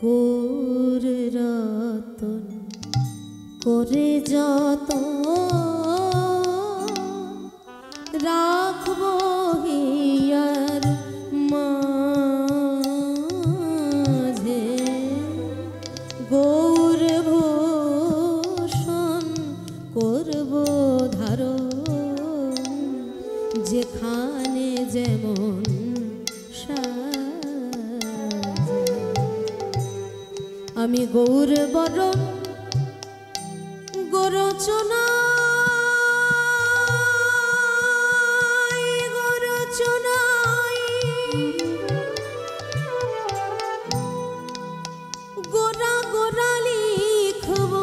গৌর রতন করে যত রাখব হিয়ার মাঝে, গৌর ভূষণ করব ধারণ যেখানে যেমন আমি গৌর বরণ গোরচনা গোরা গোরা লিখব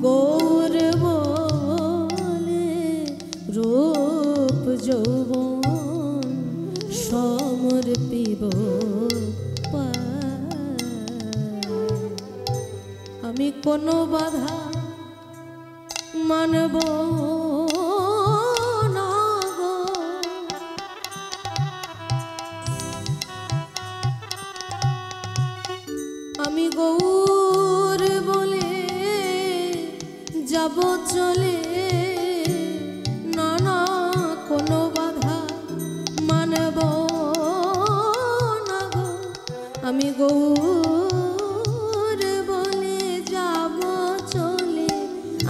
গৌর বলে রূপ যৌবন সমর্পিব আমি কোনো বাধা মানব না গো, আমি গৌর বলে যাব চলে, না না কোনো বাধা মানব না গো, আমি গৌর বলে যাব চলে,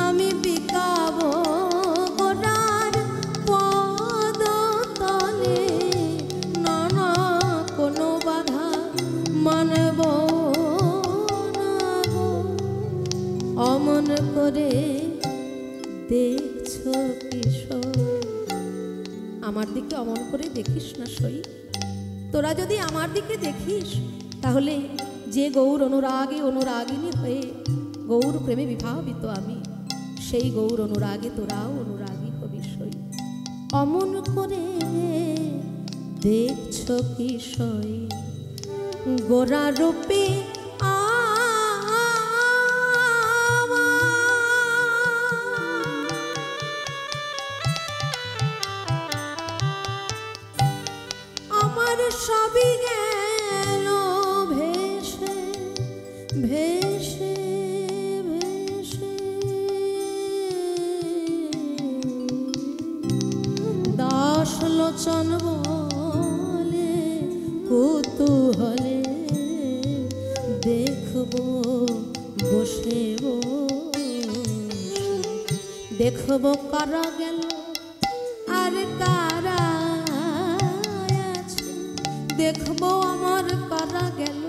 আমি বিকাব গোরার পদ তলে, না না কোনো বাধা মানব না গো। অমন করে দেখছ কিশোর, আমার দিকে অমন করে দেখিস না সই, তোরা যদি আমার দিকে দেখিস তাহলে যে গৌর অনুরাগে অনুরাগিনী হয়ে গৌর প্রেমে বিভাবিত আমি, সেই গৌর অনুরাগে তোরাও অনুরাগী হবি সই। অমন করে দেখছ কিশোর গোরা রূপে সবই গেল ভেসে ভেসে ভেসে, দাস লোচন বলে কৌতূহলে দেখব বসে দেখব কারা গেল আর কারা দেখবো আমার কারা গেল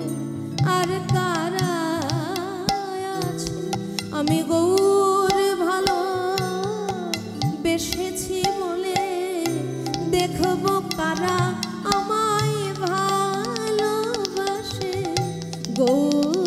আর কারা আছে, আমি গৌর ভালো বেসেছি বলে দেখবো কারা আমায় ভালোবাসে, গৌর